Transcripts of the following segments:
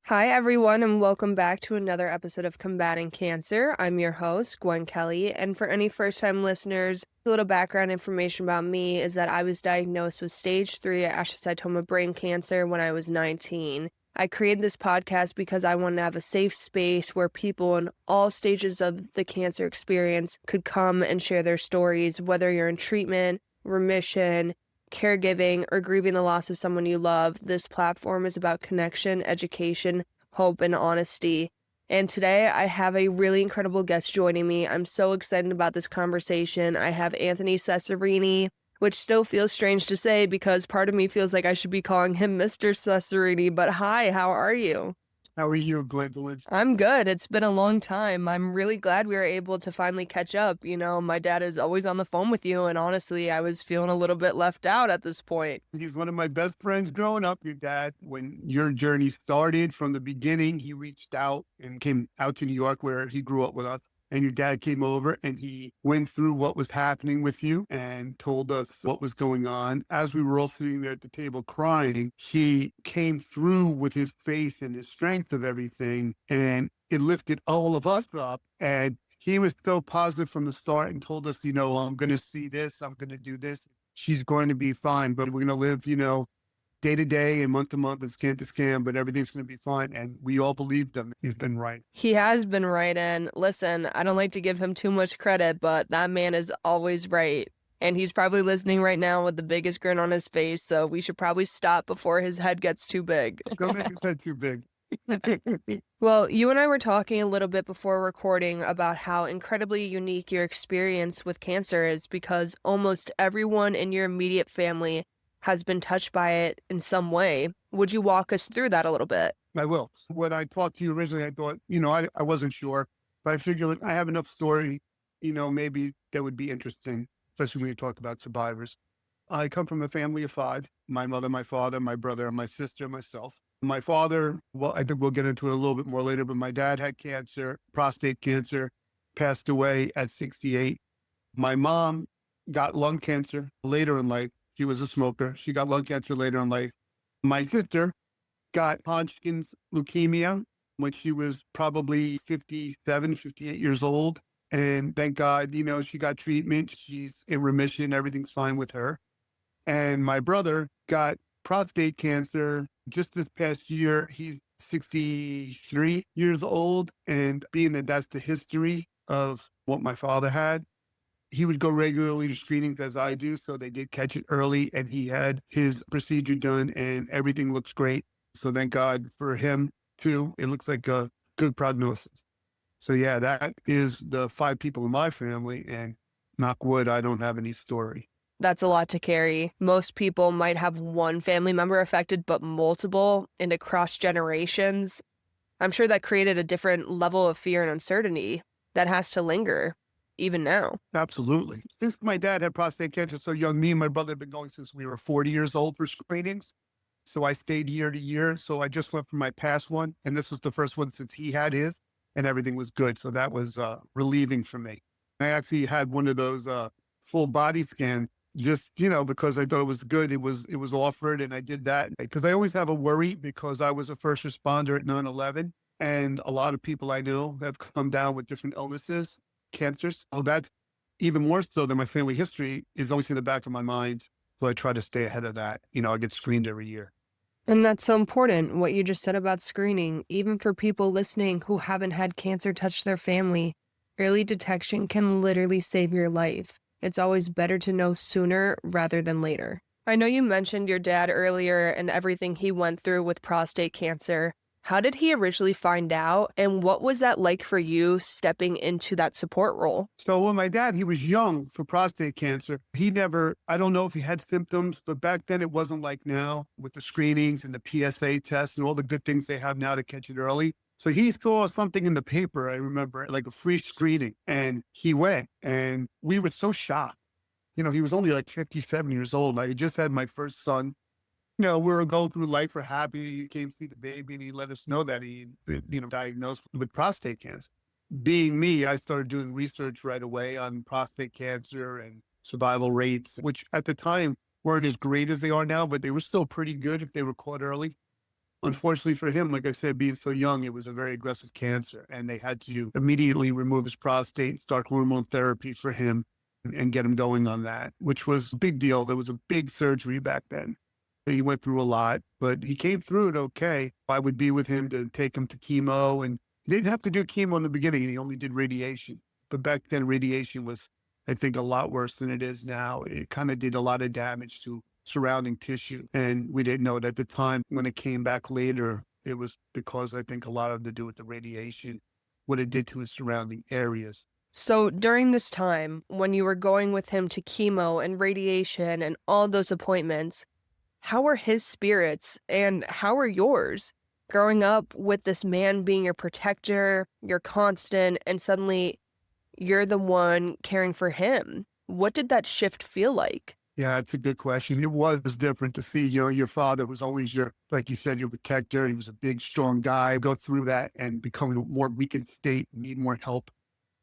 Hi, everyone, and welcome back to another episode of Combating Cancer. I'm your host, Gwen Kelly, and for any first-time listeners, a little background information about me is that I was diagnosed with stage 3 astrocytoma brain cancer when I was 19. I created this podcast because I wanted to have a safe space where people in all stages of the cancer experience could come and share their stories, whether you're in treatment, remission, caregiving, or grieving the loss of someone you love. This platform is about connection, education, hope, and honesty. And today I have a really incredible guest joining me. I'm so excited about this conversation. I have Anthony Cesarini, which still feels strange to say because part of me feels like I should be calling him Mr. Cesarini. But hi, how are you? How are you, Gwen? I'm good. It's been a long time. I'm really glad we were able to finally catch up. You know, my dad is always on the phone with you, and honestly, I was feeling a little bit left out at this point. He's one of my best friends growing up, your dad. When your journey started from the beginning, he reached out and came out to New York where he grew up with us. And your dad came over and he went through what was happening with you and told us what was going on. As we were all sitting there at the table crying, he came through with his faith and his strength of everything. And it lifted all of us up. And he was so positive from the start and told us, I'm going to see this, I'm going to do this. She's going to be fine, but we're going to live, day to day and month to month and scan to scan, but everything's going to be fine. And we all believed him. He's been right. He has been right. And listen, I don't like to give him too much credit, but that man is always right. And he's probably listening right now with the biggest grin on his face. So we should probably stop before his head gets too big. Don't make his head too big. Well, you and I were talking a little bit before recording about how incredibly unique your experience with cancer is because almost everyone in your immediate family has been touched by it in some way. Would you walk us through that a little bit? I will. When I talked to you originally, I thought, I wasn't sure, but I figured I have enough story, maybe that would be interesting, especially when you talk about survivors. I come from a family of 5, my mother, my father, my brother, my sister, and myself. My father, well, I think we'll get into it a little bit more later, but my dad had cancer, prostate cancer, passed away at 68. My mom got lung cancer later in life. She was a smoker. She got lung cancer later in life. My sister got Hodgkin's leukemia when she was probably 57, 58 years old. And thank God, she got treatment. She's in remission. Everything's fine with her. And my brother got prostate cancer just this past year. He's 63 years old. And being that that's the history of what my father had, he would go regularly to screenings as I do. So they did catch it early and he had his procedure done and everything looks great. So thank God for him too. It looks like a good prognosis. So yeah, that is the 5 people in my family, and knock wood, I don't have any story. That's a lot to carry. Most people might have one family member affected, but multiple and across generations. I'm sure that created a different level of fear and uncertainty that has to linger even now. Absolutely. Since my dad had prostate cancer so young, me and my brother have been going since we were 40 years old for screenings. So I stayed year to year. So I just went for my past one, and this was the first one since he had his, and everything was good. So that was relieving for me. I actually had one of those full body scans just, because I thought it was good. It was offered, and I did that because I always have a worry because I was a first responder at 9/11, and a lot of people I know have come down with different illnesses, cancers. So that's even more so than my family history is always in the back of my mind. So I try to stay ahead of that. I get screened every year. And that's so important, what you just said about screening. Even for people listening who haven't had cancer touch their family, early detection can literally save your life. It's always better to know sooner rather than later. I know you mentioned your dad earlier and everything he went through with prostate cancer. How did he originally find out, and what was that like for you stepping into that support role? So when my dad, he was young for prostate cancer. I don't know if he had symptoms, but back then it wasn't like now with the screenings and the PSA tests and all the good things they have now to catch it early. So he saw something in the paper, I remember, like a free screening, and he went, and we were so shocked. He was only like 57 years old. I had just had my first son. We were going through life. We're happy. He came to see the baby and he let us know that he, diagnosed with prostate cancer. Being me, I started doing research right away on prostate cancer and survival rates, which at the time weren't as great as they are now, but they were still pretty good if they were caught early. Unfortunately for him, like I said, being so young, it was a very aggressive cancer, and they had to immediately remove his prostate and start hormone therapy for him and get him going on that, which was a big deal. There was a big surgery back then. He went through a lot, but he came through it okay. I would be with him to take him to chemo, and he didn't have to do chemo in the beginning. He only did radiation. But back then, radiation was, I think, a lot worse than it is now. It kind of did a lot of damage to surrounding tissue. And we didn't know it at the time. When it came back later, it was because I think a lot of it to do with the radiation, what it did to his surrounding areas. So during this time, when you were going with him to chemo and radiation and all those appointments, how were his spirits and how were yours? Growing up with this man being your protector, your constant, and suddenly you're the one caring for him. What did that shift feel like? Yeah, that's a good question. It was different to see, your father was always your, like you said, your protector. He was a big, strong guy, go through that and become a more weakened state, need more help.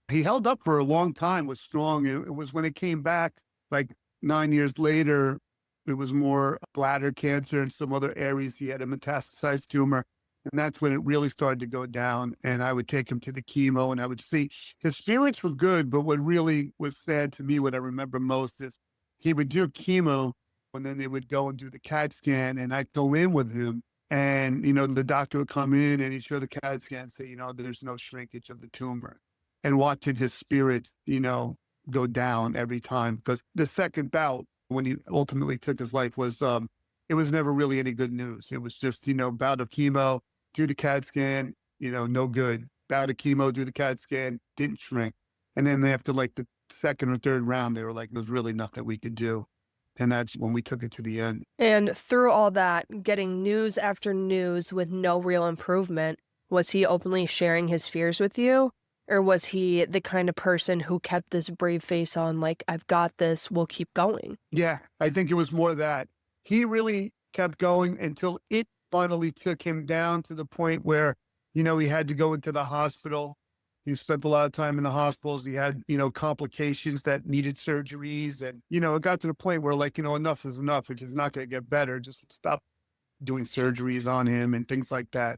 He held up for a long time, was strong. It was when it came back, like 9 years later, it was more bladder cancer and some other areas. He had a metastasized tumor. And that's when it really started to go down. And I would take him to the chemo and I would see his spirits were good. But what really was sad to me, what I remember most is he would do chemo and then they would go and do the CAT scan and I'd go in with him. And, the doctor would come in and he'd show the CAT scan and say, there's no shrinkage of the tumor. And watching his spirits, go down every time. Because the second bout, when he ultimately took his life, was it was never really any good news. It was just, bout of chemo, do the CAT scan, no good. Bout of chemo, do the CAT scan, didn't shrink. And then after like the second or third round, they were like, there's really nothing we could do. And that's when we took it to the end. And through all that, getting news after news with no real improvement, was he openly sharing his fears with you? Or was he the kind of person who kept this brave face on, like, I've got this, we'll keep going? Yeah, I think it was more that. He really kept going until it finally took him down to the point where, he had to go into the hospital. He spent a lot of time in the hospitals. He had, complications that needed surgeries. And, it got to the point where, like, enough is enough. If it's not going to get better, just stop doing surgeries on him and things like that.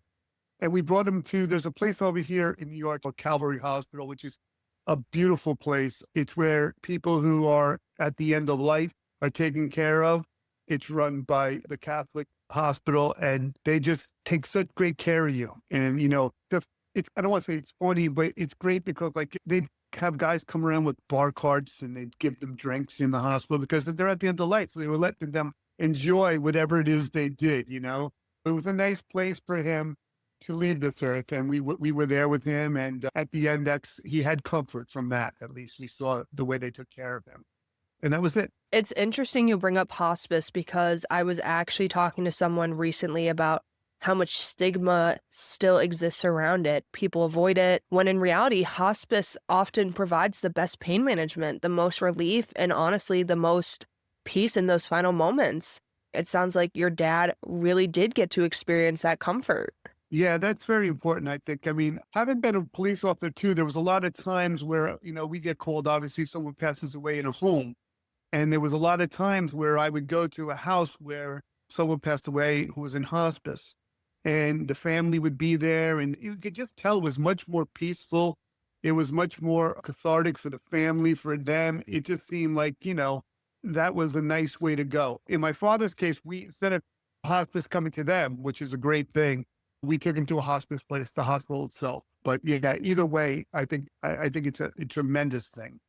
And we brought him to, there's a place over here in New York called Calvary Hospital, which is a beautiful place. It's where people who are at the end of life are taken care of. It's run by the Catholic hospital and they just take such great care of you. And, I don't want to say it's funny, but it's great because like they have guys come around with bar carts and they'd give them drinks in the hospital because they're at the end of life. So they were letting them enjoy whatever it is they did, It was a nice place for him to leave this earth. And we were there with him. And at the end, he had comfort from that. At least we saw the way they took care of him. And that was it. It's interesting you bring up hospice because I was actually talking to someone recently about how much stigma still exists around it. People avoid it, when in reality, hospice often provides the best pain management, the most relief, and honestly, the most peace in those final moments. It sounds like your dad really did get to experience that comfort. Yeah, that's very important, I think. I mean, having been a police officer too, there was a lot of times where, we get called, obviously, someone passes away in a home. And there was a lot of times where I would go to a house where someone passed away who was in hospice. And the family would be there, and you could just tell it was much more peaceful. It was much more cathartic for the family, for them. It just seemed like, that was a nice way to go. In my father's case, instead of hospice coming to them, which is a great thing, we took him to a hospice place, the hospital itself. But yeah, either way, I think it's a tremendous thing.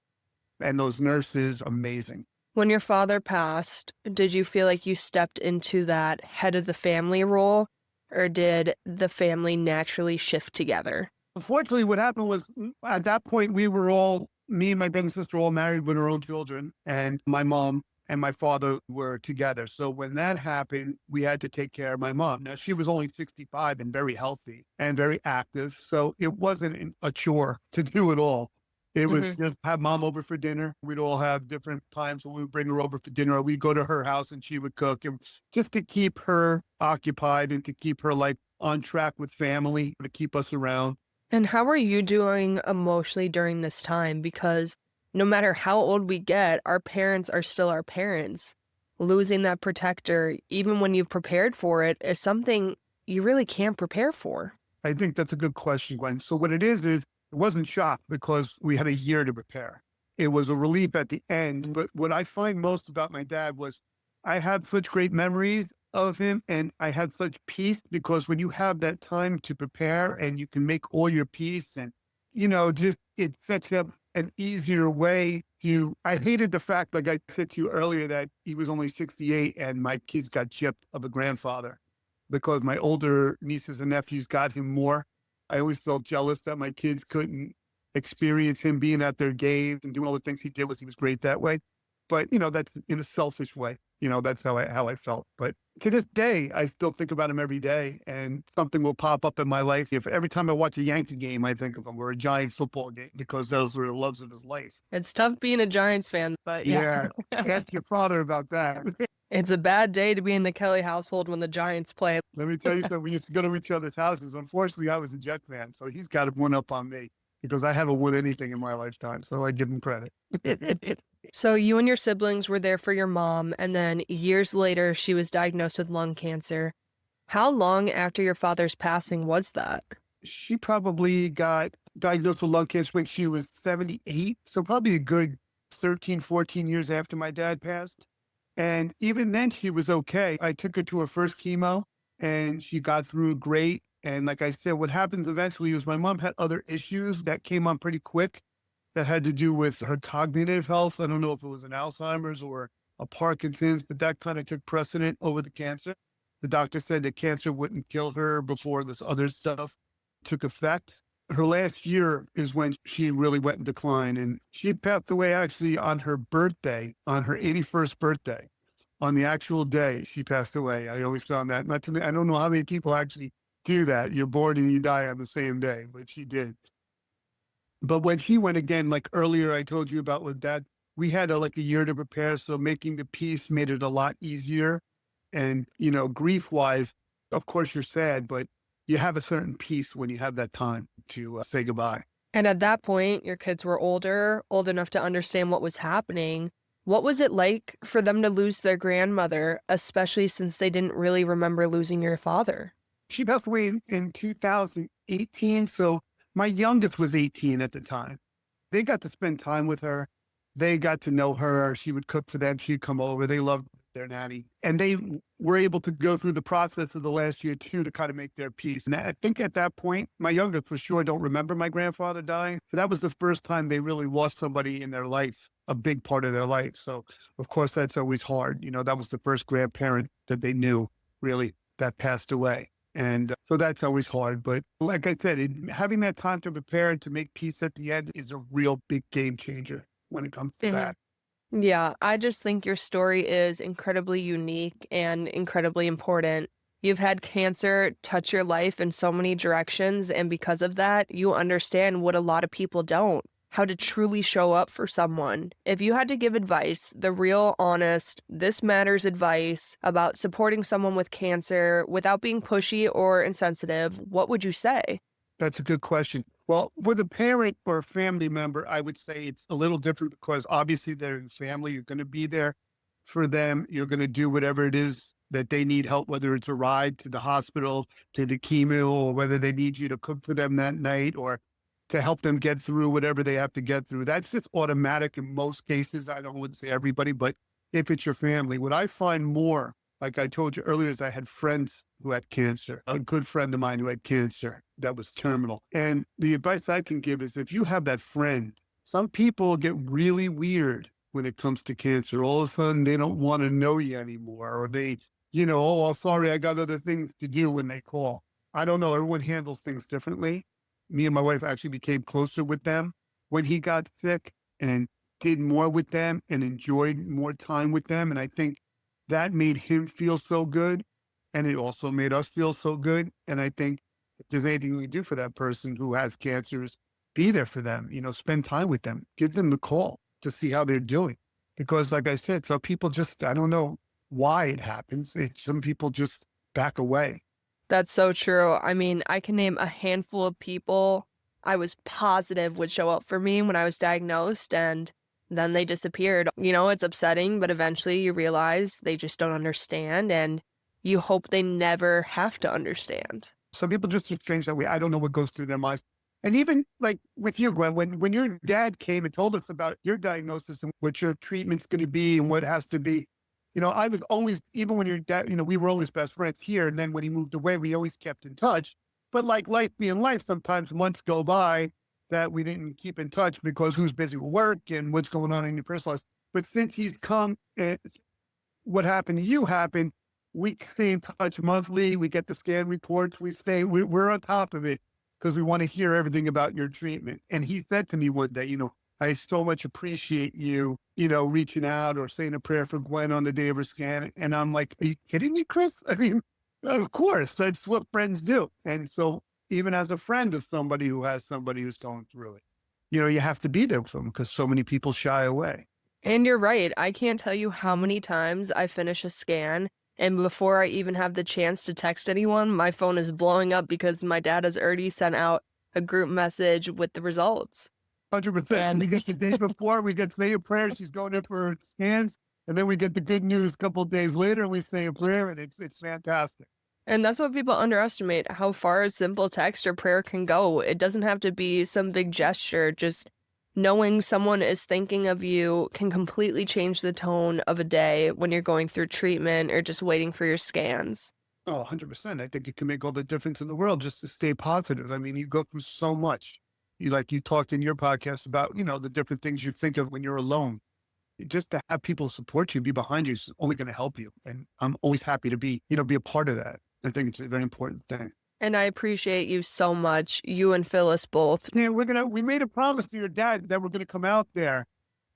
And those nurses, amazing. When your father passed, did you feel like you stepped into that head of the family role, or did the family naturally shift together? Unfortunately, what happened was at that point, me and my brother and sister all married with our own children, and my mom and my father were together. So when that happened, we had to take care of my mom. Now, she was only 65 and very healthy and very active. So it wasn't a chore to do it all. It was just have mom over for dinner. We'd all have different times when we would bring her over for dinner, or we'd go to her house and she would cook, and just to keep her occupied and to keep her like on track with family, to keep us around. And how are you doing emotionally during this time? Because no matter how old we get, our parents are still our parents. Losing that protector, even when you've prepared for it, is something you really can't prepare for? I think that's a good question, Gwen. So what it is it wasn't shock because we had a year to prepare. It was a relief at the end. But what I find most about my dad was I had such great memories of him and I had such peace because when you have that time to prepare and you can make all your peace and, just it sets up an easier way to, I hated the fact, like I said to you earlier, that he was only 68 and my kids got gypped of a grandfather because my older nieces and nephews got him more. I always felt jealous that my kids couldn't experience him being at their games and doing all the things he did was he was great that way. But, that's in a selfish way. That's how I felt. But to this day, I still think about him every day and something will pop up in my life. If every time I watch a Yankee game, I think of him or a Giant football game because those were the loves of his life. It's tough being a Giants fan, but yeah. Yeah. Ask your father about that. It's a bad day to be in the Kelly household when the Giants play. Let me tell you something. We used to go to each other's houses. Unfortunately, I was a Jet fan, so he's got one up on me because I haven't won anything in my lifetime. So I give him credit. So you and your siblings were there for your mom, and then years later, she was diagnosed with lung cancer. How long after your father's passing was that? She probably got diagnosed with lung cancer when she was 78. So probably a good 13, 14 years after my dad passed. And even then, she was okay. I took her to her first chemo and she got through great. And like I said, what happens eventually is my mom had other issues that came on pretty quick that had to do with her cognitive health. I don't know if it was an Alzheimer's or a Parkinson's, but that kind of took precedent over the cancer. The doctor said that cancer wouldn't kill her before this other stuff took effect. Her last year is when she really went in decline. And she passed away actually on her birthday, on her 81st birthday. On the actual day, she passed away. I always found that. I don't know how many people actually do that. You're born and you die on the same day, but she did. But when she went again, like earlier I told you about with dad, we had like a year to prepare. So making the peace made it a lot easier. And, grief wise, of course you're sad, but you have a certain peace when you have that time to say goodbye. And at that point, your kids were older, old enough to understand what was happening. What was it like for them to lose their grandmother, especially since they didn't really remember losing your father? She passed away in 2018. So my youngest was 18 at the time. They got to spend time with her. They got to know her. She would cook for them. She'd come over. They loved their nanny. And they were able to go through the process of the last year too to kind of make their peace. And I think at that point, my youngest for sure don't remember my grandfather dying. So that was the first time they really lost somebody in their life, a big part of their life. So of course, that's always hard. That was the first grandparent that they knew really that passed away. And so that's always hard. But like I said, having that time to prepare and to make peace at the end is a real big game changer when it comes to that. Yeah, I just think your story is incredibly unique and incredibly important. You've had cancer touch your life in so many directions, and because of that, you understand what a lot of people don't, how to truly show up for someone. If you had to give advice, the real, honest, this matters advice about supporting someone with cancer without being pushy or insensitive, what would you say? That's a good question. Well, with a parent or a family member, I would say it's a little different because obviously they're in family. You're going to be there for them. You're going to do whatever it is that they need help, whether it's a ride to the hospital, to the chemo, or whether they need you to cook for them that night or to help them get through whatever they have to get through. That's just automatic in most cases. I don't would say everybody, but if it's your family, what I find more, like I told you earlier, is I had friends who had cancer, a good friend of mine who had cancer that was terminal. And the advice I can give is if you have that friend, some people get really weird when it comes to cancer. All of a sudden, they don't want to know you anymore, or they, oh, sorry, I got other things to do when they call. I don't know. Everyone handles things differently. Me and my wife actually became closer with them when he got sick and did more with them and enjoyed more time with them. And I think that made him feel so good. And it also made us feel so good. And I think if there's anything we can do for that person who has cancers, be there for them, spend time with them, give them the call to see how they're doing. Because like I said, some people just, I don't know why it happens. Some people just back away. That's so true. I mean, I can name a handful of people I was positive would show up for me when I was diagnosed, and then they disappeared. It's upsetting, but eventually you realize they just don't understand. And you hope they never have to understand. Some people just are strange that way. I don't know what goes through their minds. And even like with you, Gwen, when your dad came and told us about your diagnosis and what your treatment's going to be and what has to be, I was always, even when your dad, we were always best friends here. And then when he moved away, we always kept in touch. But like life being life, sometimes months go by that we didn't keep in touch because who's busy with work and what's going on in your personal life. But since he's come, what happened to you happened, we stay in touch monthly. We get the scan reports. We're on top of it because we want to hear everything about your treatment. And he said to me one day, I so much appreciate you, reaching out or saying a prayer for Gwen on the day of her scan. And I'm like, are you kidding me, Chris? I mean, of course, that's what friends do. And so even as a friend of somebody who has somebody who's going through it, you have to be there for them because so many people shy away. And you're right. I can't tell you how many times I finish a scan, and before I even have the chance to text anyone, my phone is blowing up because my dad has already sent out a group message with the results. 100%. And We get the day before, we get say a prayer. She's going in for her scans. And then we get the good news a couple of days later and we say a prayer and it's fantastic. And that's what people underestimate, how far a simple text or prayer can go. It doesn't have to be some big gesture. Just knowing someone is thinking of you can completely change the tone of a day when you're going through treatment or just waiting for your scans. Oh, 100%. I think it can make all the difference in the world just to stay positive. I mean, you go through so much. You talked in your podcast about, the different things you think of when you're alone. Just to have people support you, be behind you is only going to help you. And I'm always happy to be a part of that. I think it's a very important thing. And I appreciate you so much, you and Phyllis both. Yeah, we made a promise to your dad that we're going to come out there.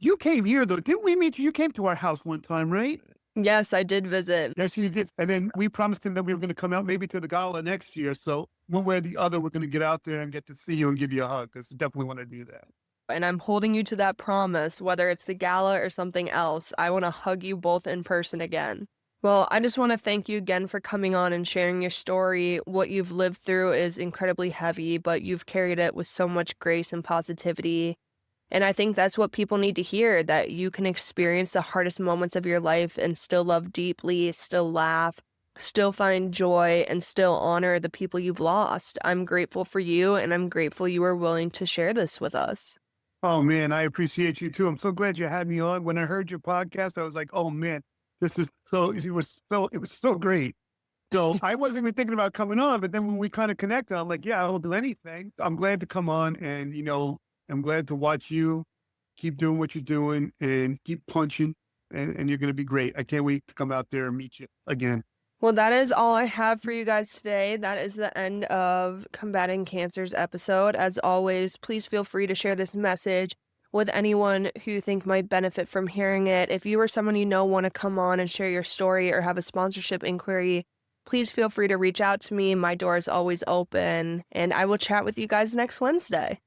You came here though. Didn't we meet you? You came to our house one time, right? Yes, I did visit. Yes, you did. And then we promised him that we were going to come out maybe to the gala next year. So one way or the other, we're going to get out there and get to see you and give you a hug because I definitely want to do that. And I'm holding you to that promise, whether it's the gala or something else. I want to hug you both in person again. Well, I just want to thank you again for coming on and sharing your story. What you've lived through is incredibly heavy, but you've carried it with so much grace and positivity. And I think that's what people need to hear, that you can experience the hardest moments of your life and still love deeply, still laugh, still find joy, and still honor the people you've lost. I'm grateful for you, and I'm grateful you were willing to share this with us. Oh man, I appreciate you too. I'm so glad you had me on. When I heard your podcast, I was like, oh man, it was so great. So I wasn't even thinking about coming on, but then when we kind of connected, I'm like, yeah, I'll do anything. I'm glad to come on and, I'm glad to watch you keep doing what you're doing and keep punching and you're going to be great. I can't wait to come out there and meet you again. Well, that is all I have for you guys today. That is the end of Combating Cancer's episode. As always, please feel free to share this message with anyone who you think might benefit from hearing it. If you or someone you know want to come on and share your story or have a sponsorship inquiry, please feel free to reach out to me. My door is always open, and I will chat with you guys next Wednesday.